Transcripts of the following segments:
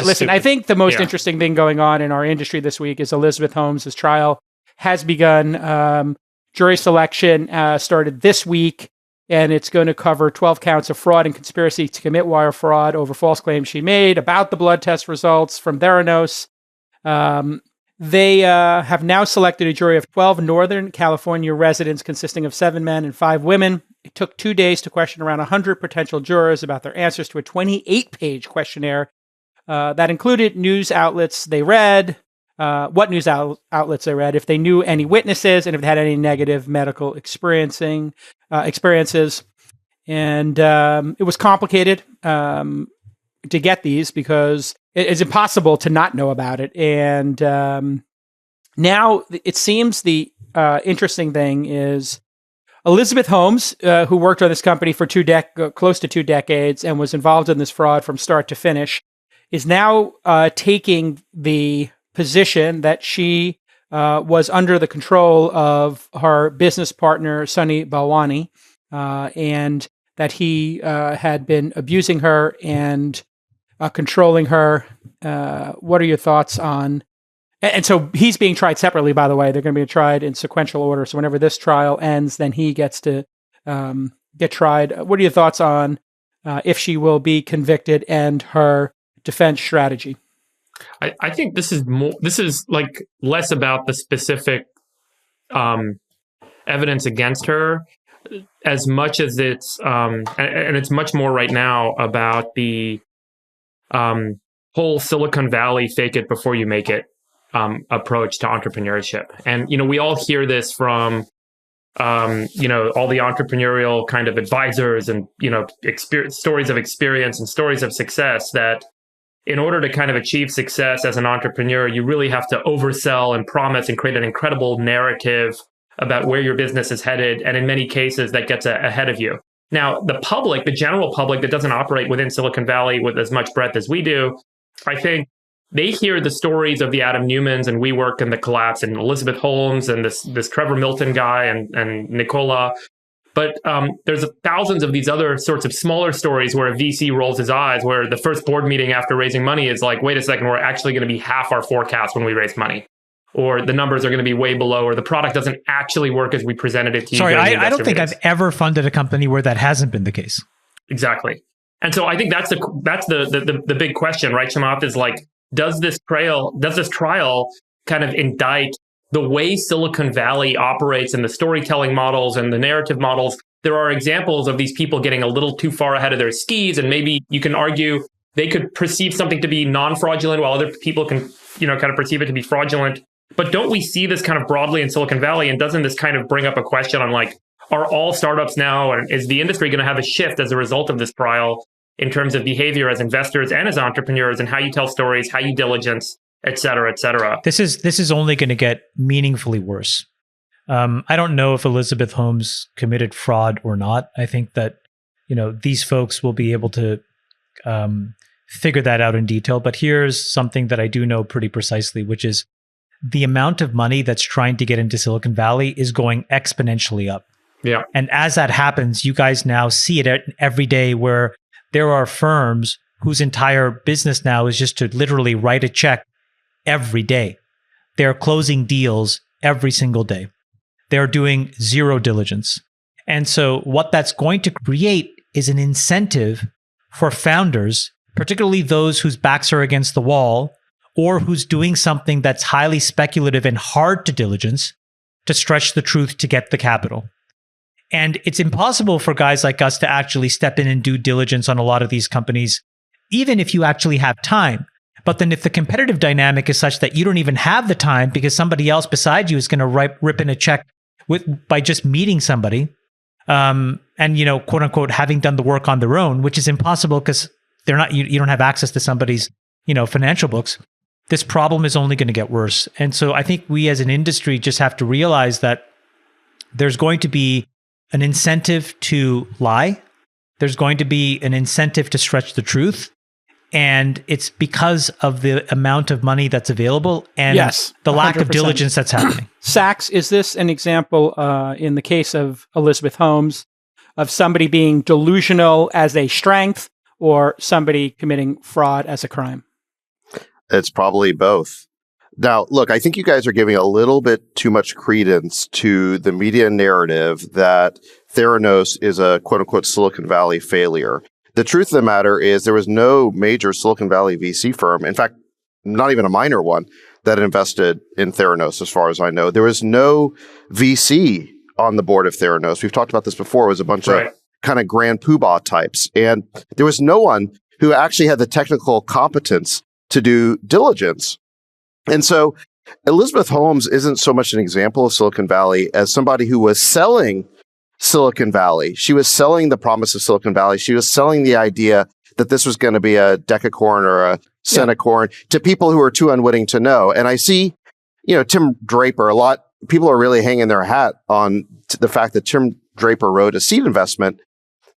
listen, I think the most interesting thing going on in our industry this week is Elizabeth Holmes' trial has begun. Jury selection started this week, and it's going to cover 12 counts of fraud and conspiracy to commit wire fraud over false claims she made about the blood test results from Theranos. They have now selected a jury of 12 Northern California residents consisting of 7 men and 5 women. It took 2 days to question around 100 potential jurors about their answers to a 28-page questionnaire that included news outlets they read, what news outlets they read, if they knew any witnesses, and if they had any negative medical experiences. And it was complicated to get these because it's impossible to not know about it. And now it seems the interesting thing is Elizabeth Holmes, who worked on this company for close to 2 decades and was involved in this fraud from start to finish, is now taking the position that she was under the control of her business partner, Sunny Balwani, and that he had been abusing her and controlling her. What are your thoughts on... And so he's being tried separately, by the way. They're going to be tried in sequential order. So whenever this trial ends, then he gets to get tried. What are your thoughts on if she will be convicted and her defense strategy? I think this is like less about the specific evidence against her as much as it's, and it's much more right now about the whole Silicon Valley fake it before you make it approach to entrepreneurship. And, we all hear this from, all the entrepreneurial kind of advisors and, stories of experience and stories of success that in order to kind of achieve success as an entrepreneur, you really have to oversell and promise and create an incredible narrative about where your business is headed. And in many cases, that gets ahead of you. Now, the public, the general public that doesn't operate within Silicon Valley with as much breadth as we do, I think they hear the stories of the Adam Newmans and WeWork and the collapse and Elizabeth Holmes and this Trevor Milton guy and Nicola. But there's thousands of these other sorts of smaller stories where a VC rolls his eyes, where the first board meeting after raising money is like, wait a second, we're actually going to be half our forecast when we raise money. Or the numbers are going to be way below, or the product doesn't actually work as we presented it to you. Sorry, I don't think I've ever funded a company where that hasn't been the case. Exactly. And so I think that's the big question, right, Chamath, is like, does this trial kind of indict the way Silicon Valley operates and the storytelling models and the narrative models? There are examples of these people getting a little too far ahead of their skis, and maybe you can argue they could perceive something to be non-fraudulent while other people can, kind of perceive it to be fraudulent. But don't we see this kind of broadly in Silicon Valley? And doesn't this kind of bring up a question on like, are all startups now, and is the industry going to have a shift as a result of this trial in terms of behavior as investors and as entrepreneurs and how you tell stories, how you diligence, et cetera, et cetera? This is only going to get meaningfully worse. I don't know if Elizabeth Holmes committed fraud or not. I think that, these folks will be able to figure that out in detail. But here's something that I do know pretty precisely, which is the amount of money that's trying to get into Silicon Valley is going exponentially up. Yeah. And as that happens, you guys now see it every day where there are firms whose entire business now is just to literally write a check every day. They're closing deals every single day. They're doing zero diligence. And so what that's going to create is an incentive for founders, particularly those whose backs are against the wall or who's doing something that's highly speculative and hard to diligence, to stretch the truth to get the capital. And it's impossible for guys like us to actually step in and do diligence on a lot of these companies, even if you actually have time. But then if the competitive dynamic is such that you don't even have the time because somebody else beside you is going to rip in a check by just meeting somebody, and, quote unquote, having done the work on their own, which is impossible because they're not, you don't have access to somebody's, financial books. This problem is only going to get worse. And so I think we as an industry just have to realize that there's going to be an incentive to lie. There's going to be an incentive to stretch the truth. And it's because of the amount of money that's available and the lack 100%. Of diligence that's happening. Sachs, is this an example in the case of Elizabeth Holmes of somebody being delusional as a strength or somebody committing fraud as a crime? It's probably both. Now, look, I think you guys are giving a little bit too much credence to the media narrative that Theranos is a quote unquote Silicon Valley failure. The truth of the matter is there was no major Silicon Valley VC firm, in fact, not even a minor one, that invested in Theranos, as far as I know. There was no VC on the board of Theranos. We've talked about this before. It was a bunch of kind of grand poobah types. And there was no one who actually had the technical competence to do diligence. And so Elizabeth Holmes isn't so much an example of Silicon Valley as somebody who was selling Silicon Valley. She was selling the promise of Silicon Valley. She was selling the idea that this was going to be a decacorn or a centicorn to people who are too unwitting to know. And I see, Tim Draper, people are really hanging their hat on the fact that Tim Draper wrote a seed investment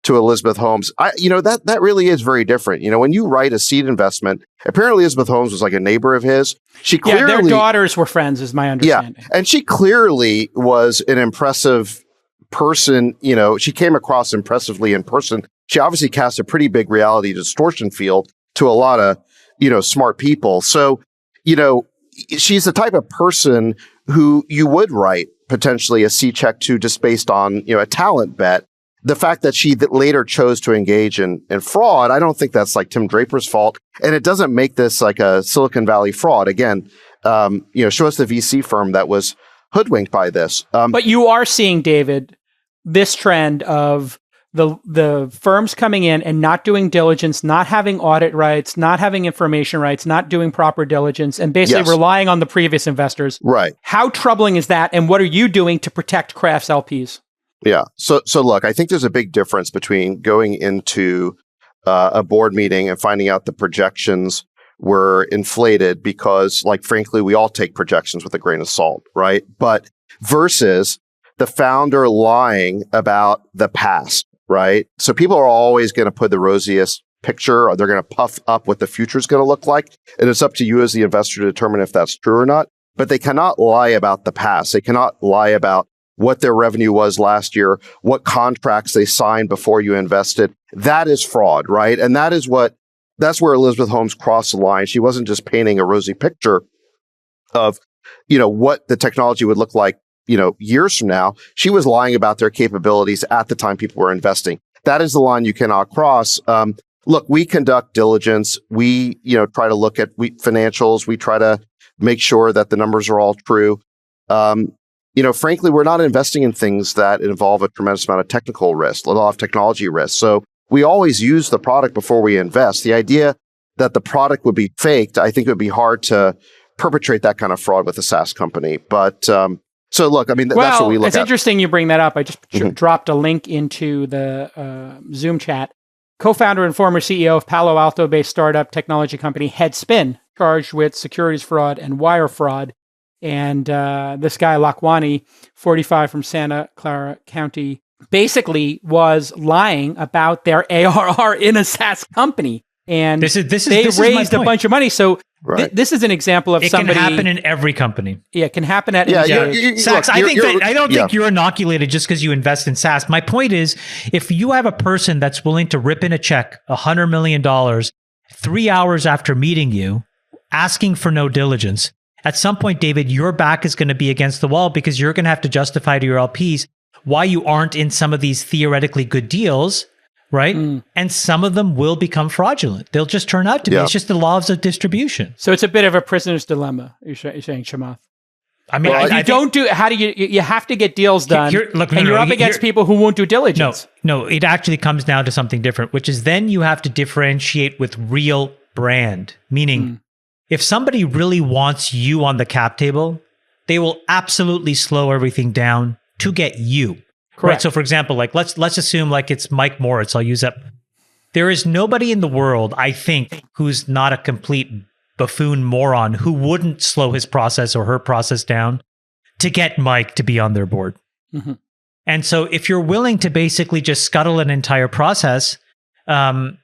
to Elizabeth Holmes. That really is very different. When you write a seed investment, apparently Elizabeth Holmes was like a neighbor of his. She clearly, their daughters were friends, is my understanding. Yeah, and she clearly was an impressive person. She came across impressively in person. She obviously cast a pretty big reality distortion field to a lot of, smart people. So, she's the type of person who you would write potentially a C check to just based on, a talent bet. The fact that she later chose to engage in fraud, I don't think that's like Tim Draper's fault. And it doesn't make this like a Silicon Valley fraud. Again, show us the VC firm that was hoodwinked by this. But you are seeing, David, this trend of the firms coming in and not doing diligence, not having audit rights, not having information rights, not doing proper diligence, and basically relying on the previous investors. Right. How troubling is that? And what are you doing to protect Kraft's LPs? Yeah. So look, I think there's a big difference between going into a board meeting and finding out the projections were inflated because, like, frankly, we all take projections with a grain of salt, right? But versus the founder lying about the past, right? So people are always going to put the rosiest picture, or they're going to puff up what the future is going to look like. And it's up to you as the investor to determine if that's true or not. But they cannot lie about the past. They cannot lie about what their revenue was last year, what contracts they signed before you invested. That is fraud, right? And that's where Elizabeth Holmes crossed the line. She wasn't just painting a rosy picture of, what the technology would look like, years from now. She was lying about their capabilities at the time people were investing. That is the line you cannot cross. Look, we conduct diligence. We, try to look at financials. We try to make sure that the numbers are all true. Frankly, we're not investing in things that involve a tremendous amount of technical risk, a lot of technology risk. So we always use the product before we invest. The idea that the product would be faked, I think it would be hard to perpetrate that kind of fraud with a SaaS company. But so look, I mean, that's what we look at. It's interesting you bring that up. I just dropped a link into the Zoom chat. Co-founder and former CEO of Palo Alto-based startup technology company Headspin, charged with securities fraud and wire fraud. And this guy, Lakwani, 45 from Santa Clara County, basically was lying about their ARR in a SaaS company. And they raised a bunch of money. So this is an example of somebody... It can happen in every company. Yeah, it can happen at any SaaS. I don't think you're inoculated just because you invest in SaaS. My point is, if you have a person that's willing to rip in a check, $100 million, 3 hours after meeting you, asking for no diligence, at some point, David, your back is going to be against the wall because you're going to have to justify to your LPs why you aren't in some of these theoretically good deals, right? And some of them will become fraudulent. They'll just turn out to be. It's just the laws of distribution. So it's a bit of a prisoner's dilemma, you're saying, Chamath. I mean, you have to get deals done, you're up against people who won't do diligence. No, it actually comes down to something different, which is then you have to differentiate with real brand, meaning... If somebody really wants you on the cap table, they will absolutely slow everything down to get you. Correct. Right? So for example, like let's assume like it's Mike Moritz. I'll use that. There is nobody in the world, I think, who's not a complete buffoon moron who wouldn't slow his process or her process down to get Mike to be on their board. Mm-hmm. And so if you're willing to basically just scuttle an entire process and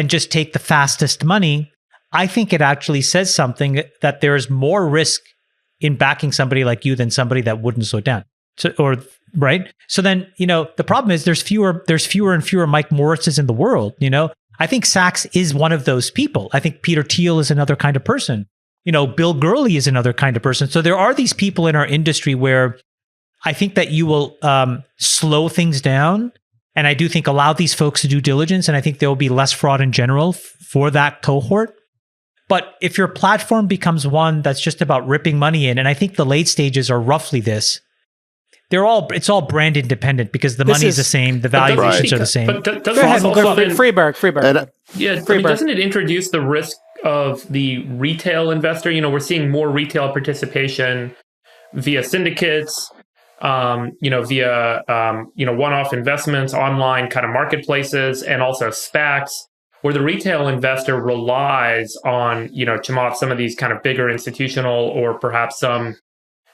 just take the fastest money, I think it actually says something that there's more risk in backing somebody like you than somebody that wouldn't slow down. Right? So then, the problem is there's fewer and fewer Mike Moritzes in the world, I think Sachs is one of those people. I think Peter Thiel is another kind of person. Bill Gurley is another kind of person. So there are these people in our industry where I think that you will slow things down. And I do think allow these folks to do diligence. And I think there will be less fraud in general for that cohort. But if your platform becomes one that's just about ripping money in, and I think the late stages are roughly this, it's all brand independent because the money is the same, the valuations are the same. But doesn't Freeberg. doesn't it introduce the risk of the retail investor? We're seeing more retail participation via syndicates, via one-off investments, online kind of marketplaces, and also SPACs, where the retail investor relies on, Chamath, some of these kind of bigger institutional or perhaps some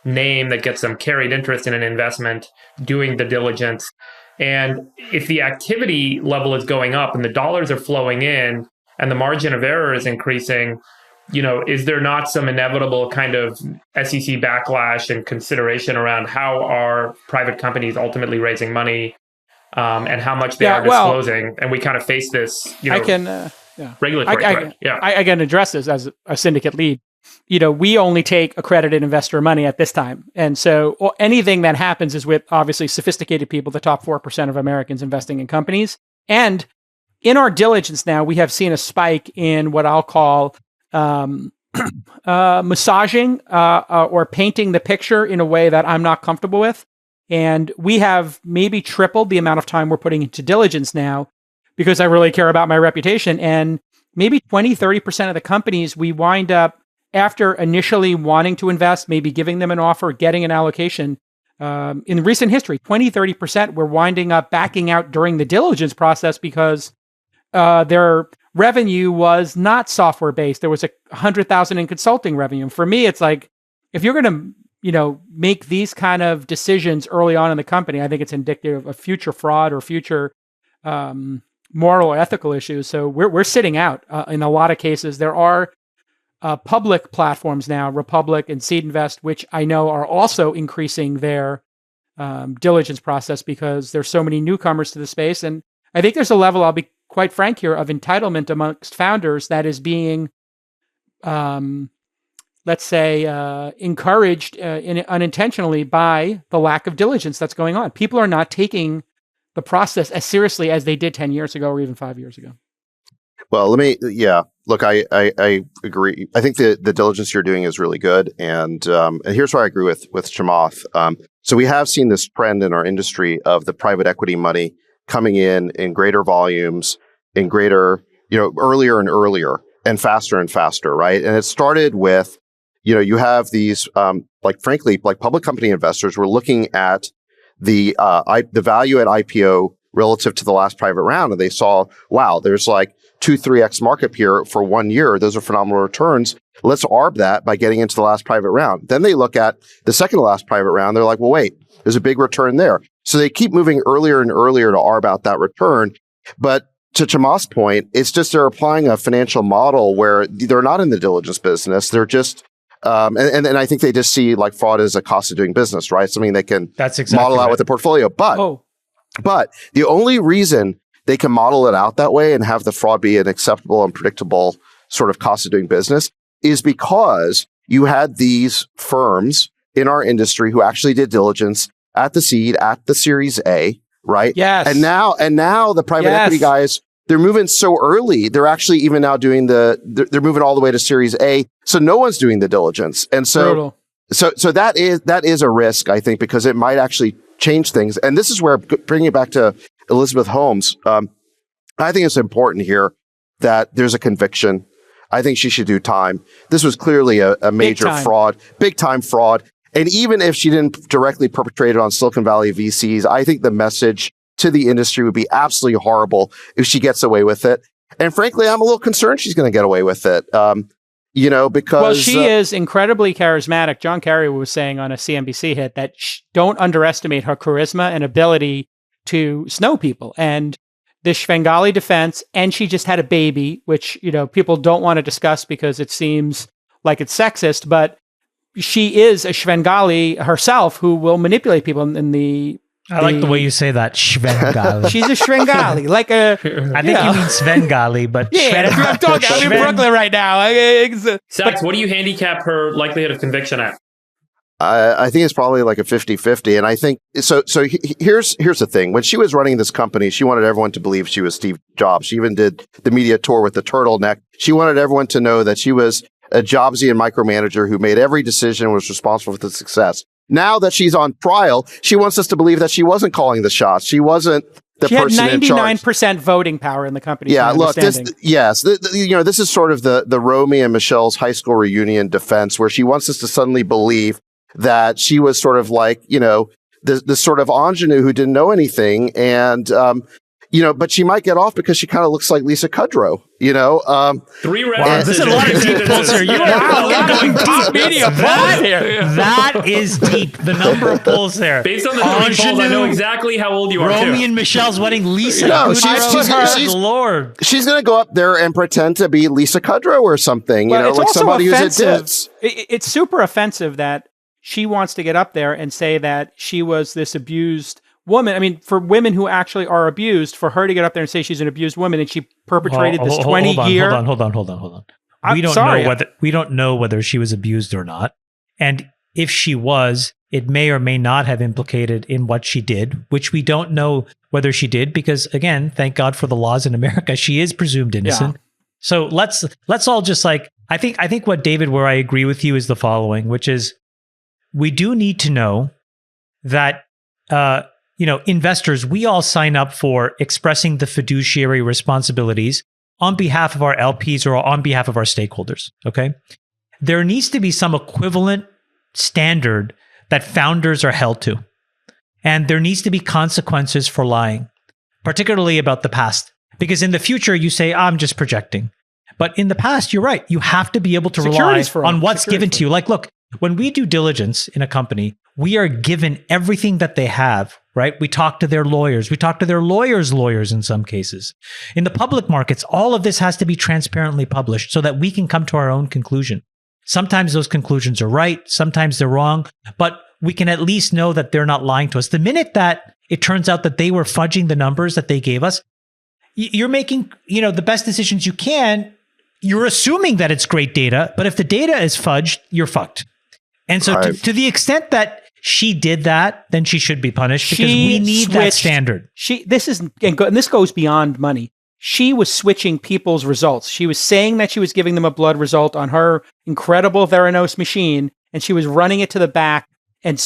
name that gets them carried interest in an investment, doing the diligence. And if the activity level is going up and the dollars are flowing in and the margin of error is increasing, is there not some inevitable kind of SEC backlash and consideration around how are private companies ultimately raising money and how much they are disclosing? And we kind of face this, regulatory threat. I can address this as a syndicate lead. We only take accredited investor money at this time. And so anything that happens is with obviously sophisticated people, the top 4% of Americans investing in companies. And in our diligence now, we have seen a spike in what I'll call massaging or painting the picture in a way that I'm not comfortable with. And we have maybe tripled the amount of time we're putting into diligence now because I really care about my reputation. And maybe 20, 30% of the companies we wind up, after initially wanting to invest, maybe giving them an offer, getting an allocation, in recent history, 20, 30% were winding up backing out during the diligence process because their revenue was not software-based. There was $100,000 in consulting revenue. And for me, it's like, if you're going to, make these kind of decisions early on in the company, I think it's indicative of future fraud or future moral or ethical issues. So we're sitting out in a lot of cases. There are public platforms now, Republic and Seed Invest, which I know are also increasing their diligence process because there's so many newcomers to the space. And I think there's a level, I'll be quite frank here, of entitlement amongst founders that is being, let's say, encouraged unintentionally by the lack of diligence that's going on. People are not taking the process as seriously as they did 10 years ago or even 5 years ago. Well, look, I agree. I think the diligence you're doing is really good. And here's where I agree with Chamath. So we have seen this trend in our industry of the private equity money coming in greater volumes, in greater, earlier and earlier and faster, right? And it started with, you have these, frankly, public company investors were looking at the value at IPO relative to the last private round. And they saw, wow, there's 2-3x markup here for 1 year. Those are phenomenal returns. Let's arb that by getting into the last private round. Then they look at the second to last private round. They're like, well, wait, there's a big return there. So they keep moving earlier and earlier to arb out that return. But to Chamath's point, it's just they're applying a financial model where they're not in the diligence business. They're just, and I think they just see fraud as a cost of doing business, right? Something they can model out with the portfolio. But the only reason they can model it out that way and have the fraud be an acceptable and predictable sort of cost of doing business is because you had these firms in our industry who actually did diligence at the seed, at the Series A, right? Yes. And now the private equity guys, they're moving so early. They're actually even now doing they're moving all the way to Series A. So no one's doing the diligence. And so that is a risk, I think, because it might actually change things. And this is where, bringing it back to Elizabeth Holmes, I think it's important here that there's a conviction. I think she should do time. This was clearly a major fraud, big time fraud. And even if she didn't directly perpetrate it on Silicon Valley VCs, I think the message to the industry would be absolutely horrible if she gets away with it. And frankly, I'm a little concerned she's going to get away with it. Because she is incredibly charismatic. John Kerry was saying on a CNBC hit that don't underestimate her charisma and ability to snow people. And the Svengali defense, and she just had a baby, which people don't want to discuss because it seems like it's sexist, but she is a Svengali herself who will manipulate people in the I like the way you say that, Svengali. She's a Svengali, like a. I think you mean Svengali, but Yeah, that's what I'm talking. I'm in Brooklyn right now. Sax, what do you handicap her likelihood of conviction at? I think it's probably like a 50-50. And I think, here's the thing. When she was running this company, she wanted everyone to believe she was Steve Jobs. She even did the media tour with the turtleneck. She wanted everyone to know that she was a Jobsian micromanager who made every decision and was responsible for the success. Now that she's on trial, she wants us to believe that she wasn't calling the shots. She wasn't the person in charge. She had 99% voting power in the company. Yeah, look, this is sort of the Romy and Michelle's high school reunion defense, where she wants us to suddenly believe that she was sort of like, this sort of ingenue who didn't know anything. And, but she might get off because she kind of looks like Lisa Kudrow, 3 references. This is a lot of deep pulls here. You are going deep media pulls here. That is deep. The number of pulls there. Based on the 3 polls, I know exactly how old you are. Romy and Michelle's wedding. Lisa she's Lord. She's going to go up there and pretend to be Lisa Kudrow or something, it's like also somebody offensive. who's a ditz. It's super offensive that she wants to get up there and say that she was this abused woman. I mean, for women who actually are abused, for her to get up there and say she's an abused woman and she perpetrated this 20-year. Hold on. We don't know whether she was abused or not. And if she was, it may or may not have implicated in what she did, which we don't know whether she did, because again, thank God for the laws in America, she is presumed innocent. Yeah. So let's all just I think what David, where I agree with you, is the following, which is, we do need to know that, investors, we all sign up for expressing the fiduciary responsibilities on behalf of our LPs or on behalf of our stakeholders. Okay. There needs to be some equivalent standard that founders are held to. And there needs to be consequences for lying, particularly about the past. Because in the future, you say, I'm just projecting. But in the past, you're right. You have to be able to rely on what's given to you. Like, look, when we do diligence in a company, we are given everything that they have, right? We talk to their lawyers. We talk to their lawyers' lawyers in some cases. In the public markets, all of this has to be transparently published so that we can come to our own conclusion. Sometimes those conclusions are right. Sometimes they're wrong. But we can at least know that they're not lying to us. The minute that it turns out that they were fudging the numbers that they gave us, you're making, the best decisions you can. You're assuming that it's great data, but if the data is fudged, you're fucked. And so to the extent that she did that, then she should be punished because we need that standard. This goes beyond money. She was switching people's results. She was saying that she was giving them a blood result on her incredible Theranos machine, and she was running it to the back and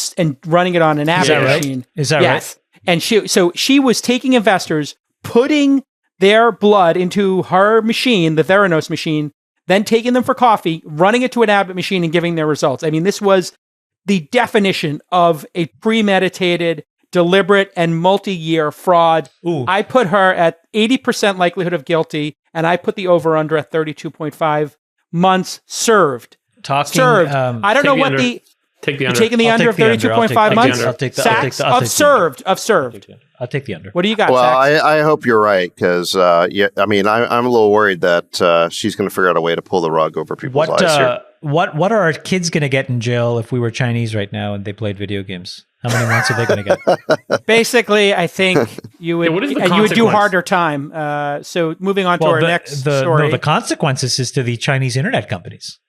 running it on an Abbott machine. Is that right? And she was taking investors, putting their blood into her machine, the Theranos machine, then taking them for coffee, running it to an Abbott machine and giving their results. I mean, this was the definition of a premeditated, deliberate, and multi-year fraud. Ooh. I put her at 80% likelihood of guilty, and I put the over-under at 32.5 months served. Served. I don't know what the... Take the under. You're taking the under of 32.5 months? I'll take the served. I'll take the under. What do you got, Well, Sax? I hope you're right, because, I'm a little worried that she's going to figure out a way to pull the rug over people's eyes here. What are our kids going to get in jail if we were Chinese right now and they played video games? How many months are they going to get? Basically, I think you would do harder time. So moving on to our next story. No, the consequences is to the Chinese internet companies.